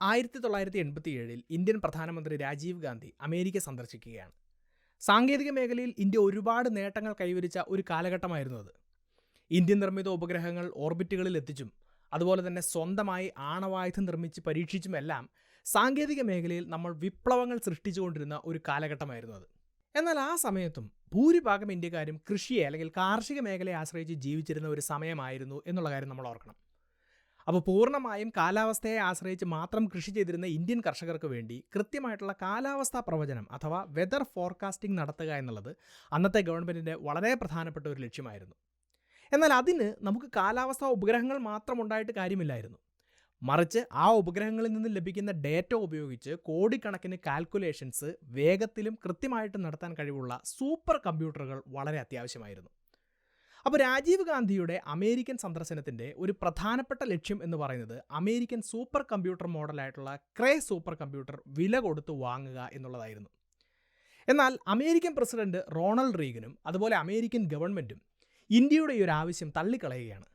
1987 Indian പ്രധാനമന്ത്രി Rajeev Gandhi America സന്ദർശിക്കുകയാണ്. സാങ്കേതിക മേഖലയിൽ ഇന്ത്യ ഒരുപാട് നേട്ടങ്ങൾ കൈവരിച്ച ഒരു കാലഘട്ടമായിരുന്നു അത്. ഇന്ത്യൻ നിർമ്മിത ഉപഗ്രഹങ്ങൾ ഓർബിറ്റുകളിൽ എത്തിച്ചും അതുപോലെ തന്നെ സ്വന്തമായി ആണവായുധം നിർമ്മിച്ച് പരീക്ഷിച്ചുമെല്ലാം സാങ്കേതിക മേഖലയിൽ നമ്മൾ വിപ്ലവങ്ങൾ സൃഷ്ടിച്ചുകൊണ്ടിരുന്ന ഒരു കാലഘട്ടമായിരുന്നു അത്. എന്നാൽ ആ സമയത്തും ഭൂരിഭാഗം ഇന്ത്യക്കാരും കൃഷിയെ അല്ലെങ്കിൽ കാർഷിക മേഖലയെ ആശ്രയിച്ച് ജീവിച്ചിരുന്ന ഒരു സമയമായിരുന്നു എന്നുള്ള കാര്യം നമ്മൾ ഓർക്കണം. അപ്പോൾ പൂർണ്ണമായും കാലാവസ്ഥയെ ആശ്രയിച്ച് മാത്രം കൃഷി ചെയ്തിരുന്ന ഇന്ത്യൻ കർഷകർക്ക് വേണ്ടി കൃത്യമായിട്ടുള്ള കാലാവസ്ഥാ പ്രവചനം അഥവാ വെതർ ഫോർകാസ്റ്റിംഗ് നടത്തുക എന്നുള്ളത് അന്നത്തെ ഗവൺമെൻറ്റിൻ്റെ വളരെ പ്രധാനപ്പെട്ട ഒരു ലക്ഷ്യമായിരുന്നു. എന്നാൽ അതിന് നമുക്ക് കാലാവസ്ഥാ ഉപഗ്രഹങ്ങൾ മാത്രം ഉണ്ടായിട്ട് കാര്യമില്ലായിരുന്നു. മറിച്ച് ആ ഉപഗ്രഹങ്ങളിൽ നിന്ന് ലഭിക്കുന്ന ഡേറ്റ ഉപയോഗിച്ച് കോടിക്കണക്കിന് കാൽക്കുലേഷൻസ് വേഗത്തിലും കൃത്യമായിട്ടും നടത്താൻ കഴിവുള്ള സൂപ്പർ കമ്പ്യൂട്ടറുകൾ വളരെ അത്യാവശ്യമായിരുന്നു. അപ്പോൾ രാജീവ് ഗാന്ധിയുടെ അമേരിക്കൻ സന്ദർശനത്തിൻ്റെ ഒരു പ്രധാനപ്പെട്ട ലക്ഷ്യം എന്ന് പറയുന്നത് അമേരിക്കൻ സൂപ്പർ കമ്പ്യൂട്ടർ മോഡലായിട്ടുള്ള ക്രേ സൂപ്പർ കമ്പ്യൂട്ടർ വില കൊടുത്ത് വാങ്ങുക എന്നുള്ളതായിരുന്നു. എന്നാൽ അമേരിക്കൻ പ്രസിഡന്റ് റോണൾഡ് റീഗനും അതുപോലെ അമേരിക്കൻ ഗവൺമെൻറ്റും ഇന്ത്യയുടെ ഈ ഒരു ആവശ്യം തള്ളിക്കളയുകയാണ്.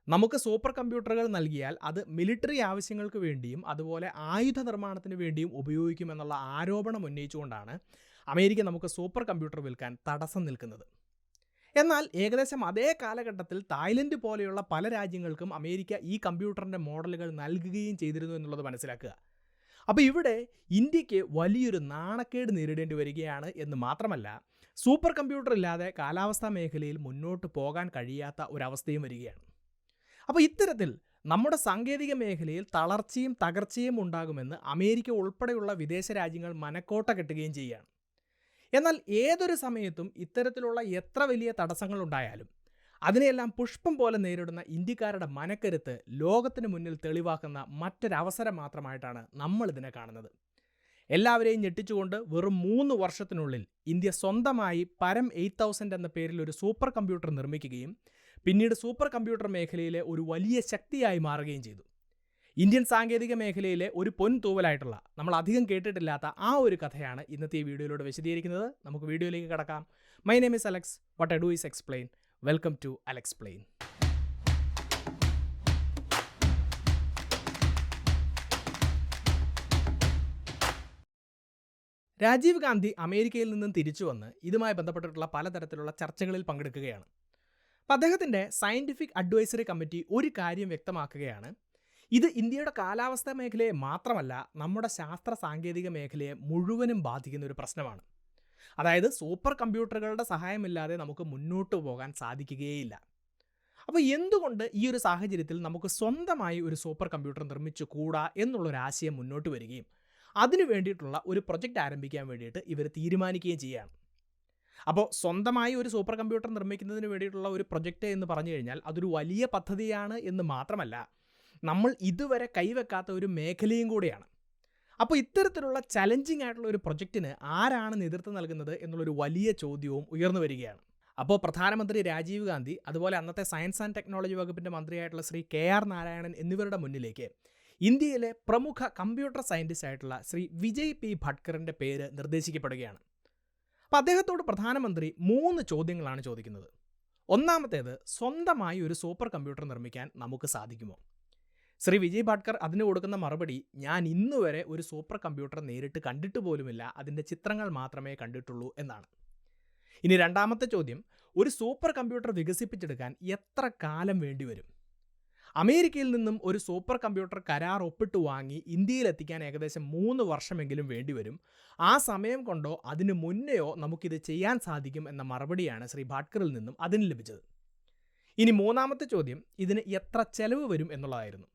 നമുക്ക് സൂപ്പർ കമ്പ്യൂട്ടറുകൾ നൽകിയാൽ അത് മിലിറ്ററി ആവശ്യങ്ങൾക്ക് വേണ്ടിയും അതുപോലെ ആയുധ നിർമ്മാണത്തിന് വേണ്ടിയും ഉപയോഗിക്കുമെന്നുള്ള ആരോപണം ഉന്നയിച്ചുകൊണ്ടാണ് അമേരിക്ക നമുക്ക് സൂപ്പർ കമ്പ്യൂട്ടർ വിൽക്കാൻ തടസ്സം നിൽക്കുന്നത്. എന്നാൽ ഏകദേശം അതേ കാലഘട്ടത്തിൽ തായ്ലൻഡ് പോലെയുള്ള പല രാജ്യങ്ങൾക്കും അമേരിക്ക ഈ കമ്പ്യൂട്ടറിൻ്റെ മോഡലുകൾ നൽകുകയും ചെയ്തിരുന്നു എന്നുള്ളത് മനസ്സിലാക്കുക. അപ്പോൾ ഇവിടെ ഇന്ത്യക്ക് വലിയൊരു നാണക്കേട് നേരിടേണ്ടി വരികയാണ് എന്ന് മാത്രമല്ല, സൂപ്പർ കമ്പ്യൂട്ടർ ഇല്ലാതെ കാലാവസ്ഥാ മേഖലയിൽ മുന്നോട്ട് പോകാൻ കഴിയാത്ത ഒരവസ്ഥയും വരികയാണ്. അപ്പോൾ ഇത്തരത്തിൽ നമ്മുടെ സാങ്കേതിക മേഖലയിൽ തളർച്ചയും തകർച്ചയും ഉണ്ടാകുമെന്ന് അമേരിക്ക ഉൾപ്പെടെയുള്ള വിദേശ രാജ്യങ്ങൾ മനക്കോട്ട കെട്ടുകയും ചെയ്യുകയാണ്. എന്നാൽ ഏതൊരു സമയത്തും ഇത്തരത്തിലുള്ള എത്ര വലിയ തടസ്സങ്ങളുണ്ടായാലും അതിനെയെല്ലാം പുഷ്പം പോലെ നേരിടുന്ന ഇന്ത്യക്കാരുടെ മനക്കരുത്ത് ലോകത്തിന് മുന്നിൽ തെളിവാക്കുന്ന മറ്റൊരവസരം മാത്രമായിട്ടാണ് നമ്മളിതിനെ കാണുന്നത്. എല്ലാവരെയും ഞെട്ടിച്ചുകൊണ്ട് വെറും 3 വർഷത്തിനുള്ളിൽ ഇന്ത്യ സ്വന്തമായി പരം 8000 എന്ന പേരിൽ ഒരു സൂപ്പർ കമ്പ്യൂട്ടർ നിർമ്മിക്കുകയും പിന്നീട് സൂപ്പർ കമ്പ്യൂട്ടർ മേഖലയിലെ ഒരു വലിയ ശക്തിയായി മാറുകയും ചെയ്തു. ഇന്ത്യൻ സാങ്കേതിക മേഖലയിലെ ഒരു പൊൻതൂവലായിട്ടുള്ള നമ്മൾ അധികം കേട്ടിട്ടില്ലാത്ത ആ ഒരു കഥയാണ് ഇന്നത്തെ ഈ വീഡിയോയിലൂടെ വിശദീകരിക്കുന്നത്. നമുക്ക് വീഡിയോയിലേക്ക് കടക്കാം. My name is Alex. What I do is explain. Welcome to Alexplain. Rajiv Gandhi അമേരിക്കയിൽ നിന്നും തിരിച്ചു വന്ന് ഇതുമായി ബന്ധപ്പെട്ടിട്ടുള്ള പലതരത്തിലുള്ള ചർച്ചകളിൽ പങ്കെടുക്കുകയാണ്. അപ്പോൾ അദ്ദേഹത്തിൻ്റെ സയൻറ്റിഫിക് അഡ്വൈസറി കമ്മിറ്റി ഒരു കാര്യം വ്യക്തമാക്കുകയാണ്. ഇത് ഇന്ത്യയുടെ കാലാവസ്ഥാ മേഖലയെ മാത്രമല്ല നമ്മുടെ ശാസ്ത്ര സാങ്കേതിക മേഖലയെ മുഴുവനും ബാധിക്കുന്ന ഒരു പ്രശ്നമാണ്. അതായത് സൂപ്പർ കമ്പ്യൂട്ടറുകളുടെ സഹായമില്ലാതെ നമുക്ക് മുന്നോട്ട് പോകാൻ സാധിക്കുകയില്ല. അപ്പോൾ എന്തുകൊണ്ട് ഈ ഒരു സാഹചര്യത്തിൽ നമുക്ക് സ്വന്തമായി ഒരു സൂപ്പർ കമ്പ്യൂട്ടർ നിർമ്മിച്ചു കൂടാ എന്നുള്ളൊരാശയം മുന്നോട്ട് വരികയും അതിനു വേണ്ടിയിട്ടുള്ള ഒരു പ്രൊജക്റ്റ് ആരംഭിക്കാൻ വേണ്ടിയിട്ട് ഇവർ തീരുമാനിക്കുകയും ചെയ്യുകയാണ്. അപ്പോൾ സ്വന്തമായി ഒരു സൂപ്പർ കമ്പ്യൂട്ടർ നിർമ്മിക്കുന്നതിന് വേണ്ടിയിട്ടുള്ള ഒരു പ്രൊജക്റ്റ് എന്ന് പറഞ്ഞു കഴിഞ്ഞാൽ അതൊരു വലിയ പദ്ധതിയാണ് എന്ന് മാത്രമല്ല, നമ്മൾ ഇതുവരെ കൈവെക്കാത്ത ഒരു മേഖലയും കൂടിയാണ്. അപ്പോൾ ഇത്തരത്തിലുള്ള ചലഞ്ചിങ് ആയിട്ടുള്ള ഒരു പ്രൊജക്റ്റിന് ആരാണ് നേതൃത്വം നൽകുന്നത് എന്നുള്ളൊരു വലിയ ചോദ്യവും ഉയർന്നു വരികയാണ്. അപ്പോൾ പ്രധാനമന്ത്രി രാജീവ് ഗാന്ധി അതുപോലെ അന്നത്തെ സയൻസ് ആൻഡ് ടെക്നോളജി വകുപ്പിൻ്റെ മന്ത്രിയായിട്ടുള്ള ശ്രീ KR നാരായണൻ എന്നിവരുടെ മുന്നിലേക്ക് ഇന്ത്യയിലെ പ്രമുഖ കമ്പ്യൂട്ടർ സയൻറ്റിസ്റ്റ് ആയിട്ടുള്ള ശ്രീ വിജയ് P. ഭട്കറിൻ്റെ പേര് നിർദ്ദേശിക്കപ്പെടുകയാണ്. അപ്പോൾ അദ്ദേഹത്തോട് പ്രധാനമന്ത്രി 3 ചോദ്യങ്ങളാണ് ചോദിക്കുന്നത്. ഒന്നാമത്തേത്, സ്വന്തമായി ഒരു സൂപ്പർ കമ്പ്യൂട്ടർ നിർമ്മിക്കാൻ നമുക്ക് സാധിക്കുമോ? ശ്രീ വിജയ് ഭട്കർ അതിന് കൊടുക്കുന്ന മറുപടി, ഞാൻ ഇന്നുവരെ ഒരു സൂപ്പർ കമ്പ്യൂട്ടർ നേരിട്ട് കണ്ടിട്ട് പോലുമില്ല, അതിൻ്റെ ചിത്രങ്ങൾ മാത്രമേ കണ്ടിട്ടുള്ളൂ എന്നാണ്. ഇനി രണ്ടാമത്തെ ചോദ്യം, ഒരു സൂപ്പർ കമ്പ്യൂട്ടർ വികസിപ്പിച്ചെടുക്കാൻ എത്ര കാലം വേണ്ടിവരും? അമേരിക്കയിൽ നിന്നും ഒരു സൂപ്പർ കമ്പ്യൂട്ടർ കരാർ ഒപ്പിട്ട് വാങ്ങി ഇന്ത്യയിലെത്തിക്കാൻ ഏകദേശം 3 വർഷമെങ്കിലും വേണ്ടിവരും. ആ സമയം കൊണ്ടോ അതിന് മുന്നെയോ നമുക്കിത് ചെയ്യാൻ സാധിക്കും എന്ന മറുപടിയാണ് ശ്രീ ഭട്കറിൽ നിന്നും അതിന് ലഭിച്ചത്. ഇനി മൂന്നാമത്തെ ചോദ്യം, ഇതിന് എത്ര ചെലവ് വരും എന്നുള്ളതായിരുന്നു.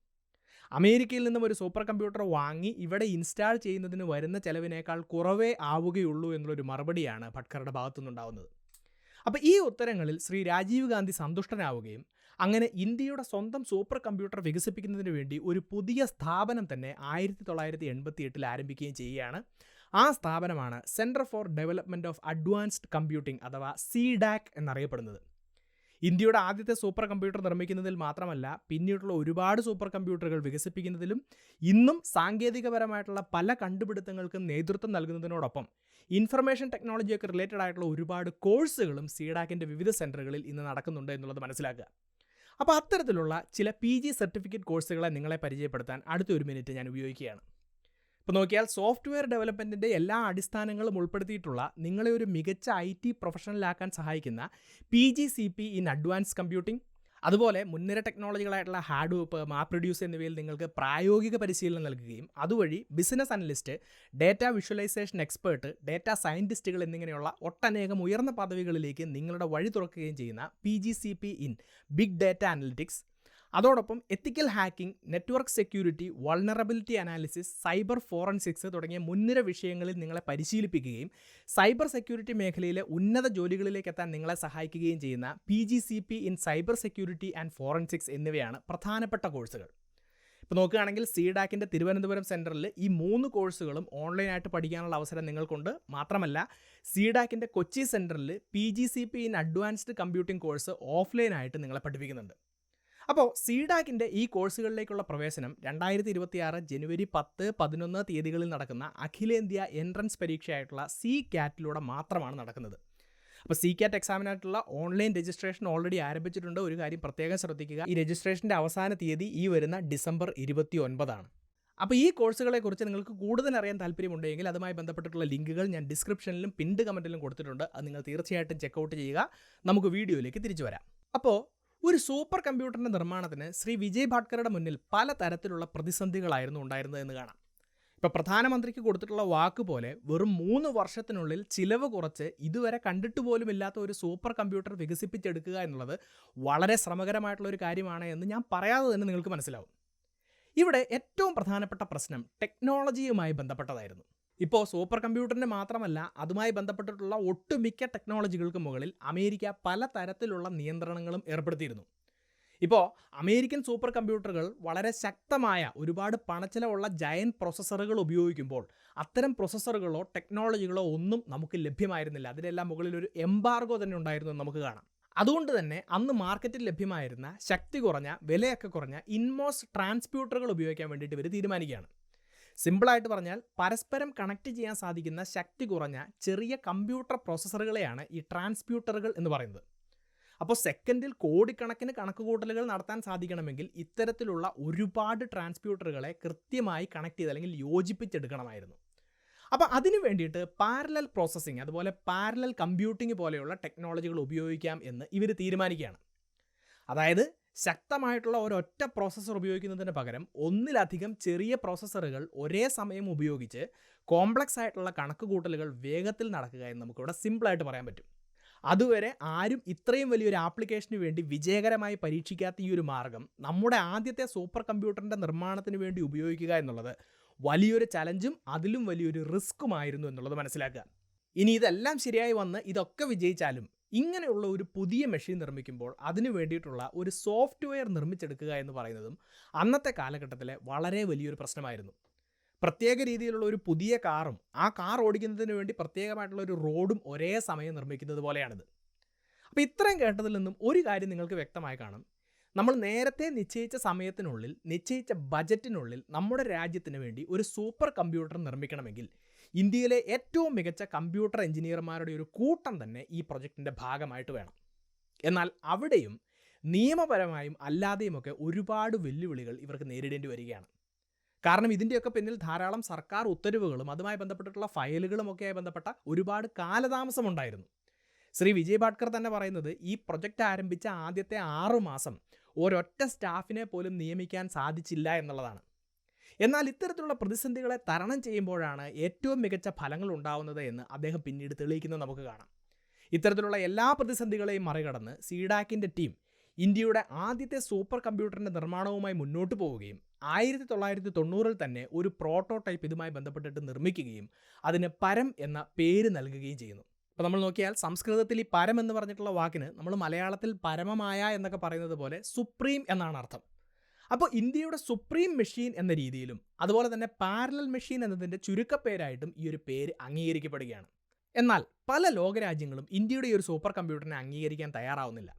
അമേരിക്കയിൽ നിന്നും ഒരു സൂപ്പർ കമ്പ്യൂട്ടർ വാങ്ങി ഇവിടെ ഇൻസ്റ്റാൾ ചെയ്യുന്നതിന് വരുന്ന ചെലവിനേക്കാൾ കുറവേ ആവുകയുള്ളൂ എന്നുള്ളൊരു മറുപടിയാണ് ഭട്കറുടെ ഭാഗത്തുനിന്നുണ്ടാവുന്നത്. അപ്പോൾ ഈ ഉത്തരങ്ങളിൽ ശ്രീ രാജീവ് ഗാന്ധി സന്തുഷ്ടനാവുകയും അങ്ങനെ ഇന്ത്യയുടെ സ്വന്തം സൂപ്പർ കമ്പ്യൂട്ടർ വികസിപ്പിക്കുന്നതിന് വേണ്ടി ഒരു പുതിയ സ്ഥാപനം തന്നെ 1988 ആരംഭിക്കുകയും ചെയ്യുകയാണ്. ആ സ്ഥാപനമാണ് centre for development of advanced computing അഥവാ CDAC എന്നറിയപ്പെടുന്നത്. ഇന്ത്യയുടെ ആദ്യത്തെ സൂപ്പർ കമ്പ്യൂട്ടർ നിർമ്മിക്കുന്നതിൽ മാത്രമല്ല, പിന്നീടുള്ള ഒരുപാട് സൂപ്പർ കമ്പ്യൂട്ടറുകൾ വികസിപ്പിക്കുന്നതിലും ഇന്നും സാങ്കേതികപരമായിട്ടുള്ള പല കണ്ടുപിടുത്തങ്ങൾക്കും നേതൃത്വം നൽകുന്നതിനോടൊപ്പം ഇൻഫർമേഷൻ ടെക്നോളജിയൊക്കെ റിലേറ്റഡ് ആയിട്ടുള്ള ഒരുപാട് കോഴ്സുകളും CDACൻ്റെ വിവിധ സെൻറ്ററുകളിൽ ഇന്ന് നടക്കുന്നുണ്ട് എന്നുള്ളത് മനസ്സിലാക്കുക. അപ്പോൾ അത്തരത്തിലുള്ള ചില PG സർട്ടിഫിക്കറ്റ് കോഴ്സുകളെ നിങ്ങളെ പരിചയപ്പെടുത്താൻ അടുത്ത 1 മിനിറ്റ് ഞാൻ ഉപയോഗിക്കുകയാണ്. ഇപ്പോൾ നോക്കിയാൽ സോഫ്റ്റ്വെയർ ഡെവലപ്മെൻറ്റിൻ്റെ എല്ലാ അടിസ്ഥാനങ്ങളും ഉൾപ്പെടുത്തിയിട്ടുള്ള നിങ്ങളെ ഒരു മികച്ച IT പ്രൊഫഷണലാക്കാൻ സഹായിക്കുന്ന PGCP ഇൻ അഡ്വാൻസ് കമ്പ്യൂട്ടിംഗ്, അതുപോലെ മുൻനിര ടെക്നോളജികളായിട്ടുള്ള ഹാഡൂപ്പ്, മാപ്രൊഡ്യൂസ് എന്നിവയിൽ നിങ്ങൾക്ക് പ്രായോഗിക പരിശീലനം നൽകുകയും അതുവഴി business analyst, data visualisation expert, data സയൻറ്റിസ്റ്റുകൾ എന്നിങ്ങനെയുള്ള ഒട്ടനേകം ഉയർന്ന പദവികളിലേക്ക് നിങ്ങളുടെ വഴി തുറക്കുകയും ചെയ്യുന്ന PGCP in big data analytics, അതോടൊപ്പം ethical hacking, network security, vulnerability analysis, cyber forensics തുടങ്ങിയ മുൻനിര വിഷയങ്ങളിൽ നിങ്ങളെ പരിശീലിപ്പിക്കുകയും സൈബർ സെക്യൂരിറ്റി മേഖലയിലെ ഉന്നത ജോലികളിലേക്ക് എത്താൻ നിങ്ങളെ സഹായിക്കുകയും ചെയ്യുന്ന PGCP in cyber security and forensics എന്നിവയാണ് പ്രധാനപ്പെട്ട കോഴ്സുകൾ. ഇപ്പോൾ നോക്കുകയാണെങ്കിൽ CDACൻ്റെ തിരുവനന്തപുരം സെൻറ്ററിൽ ഈ 3 കോഴ്സുകളും ഓൺലൈനായിട്ട് പഠിക്കാനുള്ള അവസരം നിങ്ങൾക്കുണ്ട്. മാത്രമല്ല CDACൻ്റെ കൊച്ചി സെൻറ്ററിൽ PGCP in advanced computing course ഓഫ്ലൈനായിട്ട് നിങ്ങളെ പഠിപ്പിക്കുന്നുണ്ട്. അപ്പോൾ CDACൻ്റെ ഈ കോഴ്സുകളിലേക്കുള്ള പ്രവേശനം 2026 ജനുവരി 10, 11 തീയതികളിൽ നടക്കുന്ന അഖിലേന്ത്യാ എൻട്രൻസ് പരീക്ഷയായിട്ടുള്ള CCAT മാത്രമാണ് നടക്കുന്നത്. അപ്പോൾ CCAT എക്സാമിനായിട്ടുള്ള ഓൺലൈൻ രജിസ്ട്രേഷൻ ഓൾറെഡി ആരംഭിച്ചിട്ടുണ്ട്. ഒരു കാര്യം പ്രത്യേകം ശ്രദ്ധിക്കുക, ഈ രജിസ്ട്രേഷൻ്റെ അവസാന തീയതി ഈ വരുന്ന ഡിസംബർ 29 അപ്പോൾ ഈ കോഴ്സുകളെക്കുറിച്ച് നിങ്ങൾക്ക് കൂടുതൽ അറിയാൻ താല്പര്യമുണ്ടെങ്കിൽ അതുമായി ബന്ധപ്പെട്ടിട്ടുള്ള ലിങ്കുകൾ ഞാൻ ഡിസ്ക്രിപ്ഷനിലും പിൻഡ് കമൻറ്റിലും കൊടുത്തിട്ടുണ്ട്. അത് നിങ്ങൾ തീർച്ചയായിട്ടും ചെക്കൗട്ട് ചെയ്യുക. നമുക്ക് വീഡിയോയിലേക്ക് തിരിച്ചു വരാം. അപ്പോൾ ഒരു സൂപ്പർ കമ്പ്യൂട്ടറിൻ്റെ നിർമ്മാണത്തിന് ശ്രീ വിജയ് ഭാട്കറുടെ മുന്നിൽ പല തരത്തിലുള്ള പ്രതിസന്ധികളായിരുന്നു ഉണ്ടായിരുന്നതെന്ന് കാണാം. ഇപ്പോൾ പ്രധാനമന്ത്രിക്ക് കൊടുത്തിട്ടുള്ള വാക്ക് പോലെ വെറും 3 വർഷത്തിനുള്ളിൽ ചിലവ് കുറച്ച് ഇതുവരെ കണ്ടിട്ട് പോലുമില്ലാത്ത ഒരു സൂപ്പർ കമ്പ്യൂട്ടർ വികസിപ്പിച്ചെടുക്കുക എന്നുള്ളത് വളരെ ശ്രമകരമായിട്ടുള്ള ഒരു കാര്യമാണ് എന്ന് ഞാൻ പറയാതെ തന്നെ നിങ്ങൾക്ക് മനസ്സിലാവും. ഇവിടെ ഏറ്റവും പ്രധാനപ്പെട്ട പ്രശ്നം ടെക്നോളജിയുമായി ബന്ധപ്പെട്ടതായിരുന്നു. ഇപ്പോൾ സൂപ്പർ കമ്പ്യൂട്ടറിൻ്റെ മാത്രമല്ല, അതുമായി ബന്ധപ്പെട്ടിട്ടുള്ള ഒട്ടുമിക്ക ടെക്നോളജികൾക്ക് മുകളിൽ അമേരിക്ക പല തരത്തിലുള്ള നിയന്ത്രണങ്ങളും ഏർപ്പെടുത്തിയിരുന്നു. ഇപ്പോൾ അമേരിക്കൻ സൂപ്പർ കമ്പ്യൂട്ടറുകൾ വളരെ ശക്തമായ ഒരുപാട് പണച്ചിലവുള്ള ജയന്റ് പ്രോസസ്സറുകൾ ഉപയോഗിക്കുമ്പോൾ അത്തരം പ്രോസസ്സറുകളോ ടെക്നോളജികളോ ഒന്നും നമുക്ക് ലഭ്യമായിരുന്നില്ല. അതിനെല്ലാം മുകളിൽ ഒരു എംബാർഗോ തന്നെ ഉണ്ടായിരുന്നു എന്ന് നമുക്ക് കാണാം. അതുകൊണ്ട് തന്നെ അന്ന് മാർക്കറ്റിൽ ലഭ്യമായിരുന്ന ശക്തി കുറഞ്ഞ, വിലയൊക്കെ കുറഞ്ഞ ഇൻമോസ് ട്രാൻസ്പ്യൂട്ടറുകൾ ഉപയോഗിക്കാൻ വേണ്ടിയിട്ട് ഇവർ തീരുമാനിക്കുകയാണ്. സിമ്പിളായിട്ട് പറഞ്ഞാൽ പരസ്പരം കണക്ട് ചെയ്യാൻ സാധിക്കുന്ന ശക്തി കുറഞ്ഞ ചെറിയ കമ്പ്യൂട്ടർ പ്രോസസ്സറുകളെയാണ് ഈ ട്രാൻസ്പ്യൂട്ടറുകൾ എന്ന് പറയുന്നത്. അപ്പോൾ സെക്കൻഡിൽ കോടിക്കണക്കിന് കണക്കുകൂട്ടലുകൾ നടത്താൻ സാധിക്കണമെങ്കിൽ ഇത്തരത്തിലുള്ള ഒരുപാട് ട്രാൻസ്പ്യൂട്ടറുകളെ കൃത്യമായി കണക്ട് ചെയ്ത് അല്ലെങ്കിൽ യോജിപ്പിച്ചെടുക്കണമായിരുന്നു. അപ്പോൾ അതിനു വേണ്ടിയിട്ട് പാരലൽ പ്രോസസ്സിങ്, അതുപോലെ പാരലൽ കമ്പ്യൂട്ടിംഗ് പോലെയുള്ള ടെക്നോളജികൾ ഉപയോഗിക്കാം എന്ന് ഇവർ തീരുമാനിക്കുകയാണ്. അതായത് ശക്തമായിട്ടുള്ള ഒരൊറ്റ പ്രോസസ്സർ ഉപയോഗിക്കുന്നതിന് പകരം ഒന്നിലധികം ചെറിയ പ്രോസസ്സറുകൾ ഒരേ സമയം ഉപയോഗിച്ച് കോംപ്ലക്സ് ആയിട്ടുള്ള കണക്കുകൂട്ടലുകൾ വേഗത്തിൽ നടക്കുക എന്ന് നമുക്കിവിടെ സിമ്പിളായിട്ട് പറയാൻ പറ്റും. അതുവരെ ആരും ഇത്രയും വലിയൊരു ആപ്ലിക്കേഷന് വേണ്ടി വിജയകരമായി പരീക്ഷിക്കാത്ത ഈ ഒരു മാർഗം നമ്മുടെ ആദ്യത്തെ സൂപ്പർ കമ്പ്യൂട്ടറിൻ്റെ നിർമ്മാണത്തിന് വേണ്ടി ഉപയോഗിക്കുക എന്നുള്ളത് വലിയൊരു ചലഞ്ചും അതിലും വലിയൊരു റിസ്ക്കുമായിരുന്നു എന്നുള്ളത് മനസ്സിലാക്കുക. ഇനി ഇതെല്ലാം ശരിയായി വന്ന് ഇതൊക്കെ വിജയിച്ചാലും ഇങ്ങനെയുള്ള ഒരു പുതിയ മെഷീൻ നിർമ്മിക്കുമ്പോൾ അതിന് വേണ്ടിയിട്ടുള്ള ഒരു സോഫ്റ്റ്വെയർ നിർമ്മിച്ചെടുക്കുക എന്ന് പറയുന്നതും അന്നത്തെ കാലഘട്ടത്തിലെ വളരെ വലിയൊരു പ്രശ്നമായിരുന്നു. പ്രത്യേക രീതിയിലുള്ള ഒരു പുതിയ കാറും ആ കാർ ഓടിക്കുന്നതിന് വേണ്ടി പ്രത്യേകമായിട്ടുള്ള ഒരു റോഡും ഒരേ സമയം നിർമ്മിക്കുന്നത് പോലെയാണിത്. അപ്പോൾ ഇത്രയും കേട്ടതിൽ നിന്നും ഒരു കാര്യം നിങ്ങൾക്ക് വ്യക്തമായി കാണും. നമ്മൾ നേരത്തെ നിശ്ചയിച്ച സമയത്തിനുള്ളിൽ, നിശ്ചയിച്ച ബജറ്റിനുള്ളിൽ നമ്മുടെ രാജ്യത്തിന് വേണ്ടി ഒരു സൂപ്പർ കമ്പ്യൂട്ടർ നിർമ്മിക്കണമെങ്കിൽ ഇന്ത്യയിലെ ഏറ്റവും മികച്ച കമ്പ്യൂട്ടർ എഞ്ചിനീയർമാരുടെ ഒരു കൂട്ടം തന്നെ ഈ പ്രൊജക്റ്റിൻ്റെ ഭാഗമായിട്ട് വേണം. എന്നാൽ അവിടെയും നിയമപരമായും അല്ലാതെയുമൊക്കെ ഒരുപാട് വെല്ലുവിളികൾ ഇവർക്ക് നേരിടേണ്ടി വരികയാണ്. കാരണം ഇതിൻ്റെയൊക്കെ പിന്നിൽ ധാരാളം സർക്കാർ ഉത്തരവുകളും അതുമായി ബന്ധപ്പെട്ടിട്ടുള്ള ഫയലുകളുമൊക്കെയായി ബന്ധപ്പെട്ട ഒരുപാട് കാലതാമസമുണ്ടായിരുന്നു. ശ്രീ വിജയ് ഭാട്കർ തന്നെ പറയുന്നത് ഈ പ്രൊജക്റ്റ് ആരംഭിച്ച ആദ്യത്തെ 6 മാസം ഒരൊറ്റ സ്റ്റാഫിനെ പോലും നിയമിക്കാൻ സാധിച്ചില്ല എന്നുള്ളതാണ്. എന്നാൽ ഇത്തരത്തിലുള്ള പ്രതിസന്ധികളെ തരണം ചെയ്യുമ്പോഴാണ് ഏറ്റവും മികച്ച ഫലങ്ങൾ ഉണ്ടാവുന്നത് എന്ന് അദ്ദേഹം പിന്നീട് തെളിയിക്കുന്നത് നമുക്ക് കാണാം. ഇത്തരത്തിലുള്ള എല്ലാ പ്രതിസന്ധികളെയും മറികടന്ന് CDACൻ്റെ ടീം ഇന്ത്യയുടെ ആദ്യത്തെ സൂപ്പർ കമ്പ്യൂട്ടറിൻ്റെ നിർമ്മാണവുമായി മുന്നോട്ട് പോവുകയും 1990 തന്നെ ഒരു പ്രോട്ടോടൈപ്പ് ഇതുമായി ബന്ധപ്പെട്ടിട്ട് നിർമ്മിക്കുകയും അതിന് പരം എന്ന പേര് നൽകുകയും ചെയ്യുന്നു. അപ്പോൾ നമ്മൾ നോക്കിയാൽ സംസ്കൃതത്തിൽ ഈ പരം എന്ന് പറഞ്ഞിട്ടുള്ള വാക്കിന് നമ്മൾ മലയാളത്തിൽ പരമമായ എന്നൊക്കെ പറയുന്നത് പോലെ സുപ്രീം എന്നാണ് അർത്ഥം. അപ്പോൾ ഇന്ത്യയുടെ സുപ്രീം മെഷീൻ എന്ന രീതിയിലും അതുപോലെ തന്നെ പാരലൽ മെഷീൻ എന്നതിൻ്റെ ചുരുക്കപ്പേരായിട്ടും ഈ ഒരു പേര് അംഗീകരിക്കപ്പെടുകയാണ്. എന്നാൽ പല ലോകരാജ്യങ്ങളും ഇന്ത്യയുടെ ഈ ഒരു സൂപ്പർ കമ്പ്യൂട്ടറിനെ അംഗീകരിക്കാൻ തയ്യാറാവുന്നില്ല.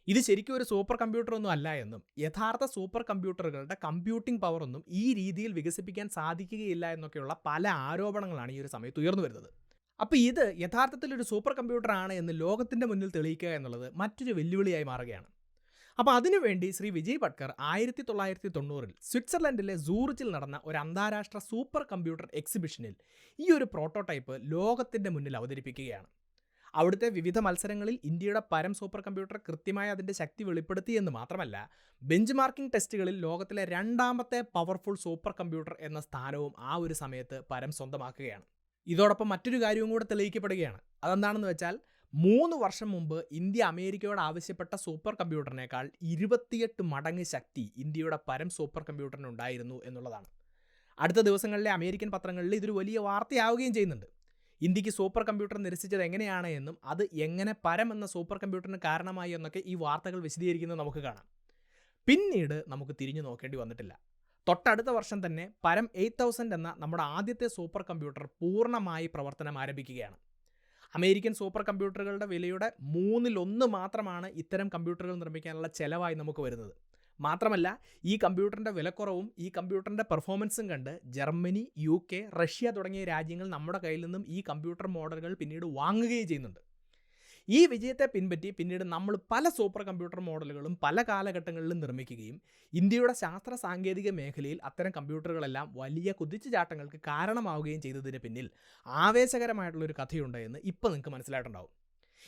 ഇത് ശരിക്കും ഒരു സൂപ്പർ കമ്പ്യൂട്ടറൊന്നും അല്ല എന്നും യഥാർത്ഥ സൂപ്പർ കമ്പ്യൂട്ടറുകളുടെ കമ്പ്യൂട്ടിംഗ് പവറൊന്നും ഈ രീതിയിൽ വികസിപ്പിക്കാൻ സാധിക്കുകയില്ല എന്നൊക്കെയുള്ള പല ആരോപണങ്ങളാണ് ഈ ഒരു സമയത്ത് ഉയർന്നു വരുന്നത്. അപ്പോൾ ഇത് യഥാർത്ഥത്തിൽ ഒരു സൂപ്പർ കമ്പ്യൂട്ടറാണ് എന്ന് ലോകത്തിൻ്റെ മുന്നിൽ തെളിയിക്കുക എന്നുള്ളത് മറ്റൊരു വെല്ലുവിളിയായി മാറുകയാണ്. അപ്പോൾ അതിനുവേണ്ടി ശ്രീ വിജയ് ഭട്കർ 1990 സ്വിറ്റ്സർലൻഡിലെ സൂറിച്ചിൽ നടന്ന ഒരു അന്താരാഷ്ട്ര സൂപ്പർ കമ്പ്യൂട്ടർ എക്സിബിഷനിൽ ഈ ഒരു പ്രോട്ടോടൈപ്പ് ലോകത്തിൻ്റെ മുന്നിൽ അവതരിപ്പിക്കുകയാണ്. അവിടുത്തെ വിവിധ മത്സരങ്ങളിൽ ഇന്ത്യയുടെ പരം സൂപ്പർ കമ്പ്യൂട്ടർ കൃത്യമായി അതിൻ്റെ ശക്തി വെളിപ്പെടുത്തി എന്ന് മാത്രമല്ല, ബെഞ്ച് മാർക്കിംഗ് ടെസ്റ്റുകളിൽ ലോകത്തിലെ രണ്ടാമത്തെ പവർഫുൾ സൂപ്പർ കമ്പ്യൂട്ടർ എന്ന സ്ഥാനവും ആ ഒരു സമയത്ത് പരം സ്വന്തമാക്കുകയാണ്. ഇതോടൊപ്പം മറ്റൊരു കാര്യവും കൂടെ തെളിയിക്കപ്പെടുകയാണ്. അതെന്താണെന്ന് വെച്ചാൽ 3 വർഷം മുമ്പ് ഇന്ത്യ അമേരിക്കയോട് ആവശ്യപ്പെട്ട സൂപ്പർ കമ്പ്യൂട്ടറിനേക്കാൾ 28 മടങ്ങ് ശക്തി ഇന്ത്യയുടെ പരം സൂപ്പർ കമ്പ്യൂട്ടറിനുണ്ടായിരുന്നു എന്നുള്ളതാണ്. അടുത്ത ദിവസങ്ങളിലെ അമേരിക്കൻ പത്രങ്ങളിൽ ഇതൊരു വലിയ വാർത്തയാവുകയും ചെയ്യുന്നുണ്ട്. ഇന്ത്യക്ക് സൂപ്പർ കമ്പ്യൂട്ടർ നിരസിച്ചത് എങ്ങനെയാണ് എന്നും അത് എങ്ങനെ പരം എന്ന സൂപ്പർ കമ്പ്യൂട്ടറിന് കാരണമായി എന്നൊക്കെ ഈ വാർത്തകൾ വിശദീകരിക്കുന്നത് നമുക്ക് കാണാം. പിന്നീട് നമുക്ക് തിരിഞ്ഞു നോക്കേണ്ടി വന്നിട്ടില്ല. തൊട്ടടുത്ത വർഷം തന്നെ പരം 8000 എന്ന നമ്മുടെ ആദ്യത്തെ സൂപ്പർ കമ്പ്യൂട്ടർ പൂർണ്ണമായി പ്രവർത്തനം ആരംഭിക്കുകയാണ്. അമേരിക്കൻ സൂപ്പർ കമ്പ്യൂട്ടറുകളുടെ വിലയുടെ 1/3 മാത്രമാണ് ഇത്തരം കമ്പ്യൂട്ടറുകൾ നിർമ്മിക്കാനുള്ള ചെലവായി നമുക്ക് വരുന്നത്. മാത്രമല്ല, ഈ കമ്പ്യൂട്ടറിൻ്റെ വിലക്കുറവും ഈ കമ്പ്യൂട്ടറിൻ്റെ പെർഫോമൻസും കണ്ട് ജർമ്മനി, UK, റഷ്യ തുടങ്ങിയ രാജ്യങ്ങൾ നമ്മുടെ കയ്യിൽ നിന്നും ഈ കമ്പ്യൂട്ടർ മോഡലുകൾ പിന്നീട് വാങ്ങുകയും ചെയ്യുന്നുണ്ട്. ഈ വിജയത്തെ പിൻപറ്റി പിന്നീട് നമ്മൾ പല സൂപ്പർ കമ്പ്യൂട്ടർ മോഡലുകളും പല കാലഘട്ടങ്ങളിലും നിർമ്മിക്കുകയും ഇന്ത്യയുടെ ശാസ്ത്ര സാങ്കേതിക മേഖലയിൽ അത്തരം കമ്പ്യൂട്ടറുകളെല്ലാം വലിയ കുതിച്ചുചാട്ടങ്ങൾക്ക് കാരണമാവുകയും ചെയ്തതിന് പിന്നിൽ ആവേശകരമായിട്ടുള്ളൊരു കഥയുണ്ട് എന്ന് ഇപ്പോൾ നിങ്ങൾക്ക് മനസ്സിലായിട്ടുണ്ടാവും.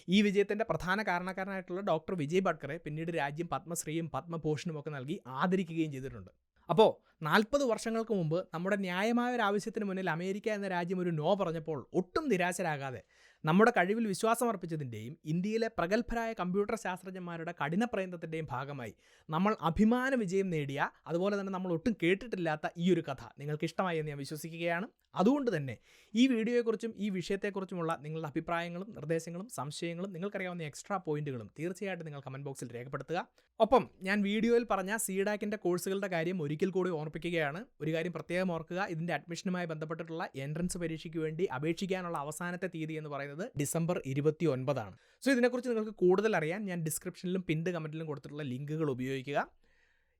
ഈ വിജയത്തിൻ്റെ പ്രധാന കാരണക്കാരനായിട്ടുള്ള ഡോക്ടർ വിജയ് ഭട്കറെ പിന്നീട് രാജ്യം പത്മശ്രീയും പത്മഭൂഷണും ഒക്കെ നൽകി ആദരിക്കുകയും ചെയ്തിട്ടുണ്ട്. അപ്പോൾ 40 വർഷങ്ങൾക്ക് മുമ്പ് നമ്മുടെ ന്യായമായ ഒരു ആവശ്യത്തിന് മുന്നിൽ അമേരിക്ക എന്ന രാജ്യം ഒരു നോ പറഞ്ഞപ്പോൾ ഒട്ടും നിരാശരാകാതെ നമ്മുടെ കഴിവിൽ വിശ്വാസമർപ്പിച്ചതിൻ്റെയും ഇന്ത്യയിലെ പ്രഗത്ഭരായ കമ്പ്യൂട്ടർ ശാസ്ത്രജ്ഞന്മാരുടെ കഠിന പ്രയത്നത്തിൻ്റെയും ഭാഗമായി നമ്മൾ അഭിമാന വിജയം നേടിയ, അതുപോലെ തന്നെ നമ്മൾ ഒട്ടും കേട്ടിട്ടില്ലാത്ത ഈ ഒരു കഥ നിങ്ങൾക്ക് ഇഷ്ടമായി എന്ന് ഞാൻ വിശ്വസിക്കുകയാണ്. അതുകൊണ്ട് തന്നെ ഈ വീഡിയോയെക്കുറിച്ചും ഈ വിഷയത്തെക്കുറിച്ചുമുള്ള നിങ്ങളുടെ അഭിപ്രായങ്ങളും നിർദ്ദേശങ്ങളും സംശയങ്ങളും നിങ്ങൾക്കറിയാവുന്ന എക്സ്ട്രാ പോയിന്റുകളും തീർച്ചയായിട്ടും നിങ്ങൾ കമൻറ്റ് ബോക്സിൽ രേഖപ്പെടുത്തുക. ഒപ്പം ഞാൻ വീഡിയോയിൽ പറഞ്ഞ CDAC-ൻ്റെ കോഴ്സുകളുടെ കാര്യം ഒരിക്കൽ കൂടി ഓർമ്മിപ്പിക്കുകയാണ്. ഒരു കാര്യം പ്രത്യേകം ഓർക്കുക, ഇതിൻ്റെ അഡ്മിഷനുമായി ബന്ധപ്പെട്ടിട്ടുള്ള എൻട്രൻസ് പരീക്ഷയ്ക്ക് വേണ്ടി അപേക്ഷിക്കാനുള്ള അവസാനത്തെ തീയതി എന്ന് പറയുന്നത് ഡിസംബർ 29 സോ ഇതിനെക്കുറിച്ച് നിങ്ങൾക്ക് കൂടുതൽ അറിയാൻ ഞാൻ ഡിസ്ക്രിപ്ഷനിലും പിൻഡ് കമൻറ്റിലും കൊടുത്തിട്ടുള്ള ലിങ്കുകൾ ഉപയോഗിക്കുക.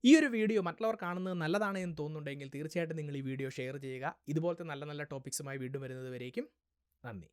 ഈ ഒരു വീഡിയോ മറ്റുള്ളവർ കാണുന്നത് നല്ലതാണ് എന്ന് തോന്നുന്നുണ്ടെങ്കിൽ തീർച്ചയായിട്ടും നിങ്ങൾ ഈ വീഡിയോ ഷെയർ ചെയ്യുക. ഇതുപോലത്തെ നല്ല നല്ല ടോപ്പിക്സുമായി വീണ്ടും വരുന്നത് വരേക്കും നന്ദി.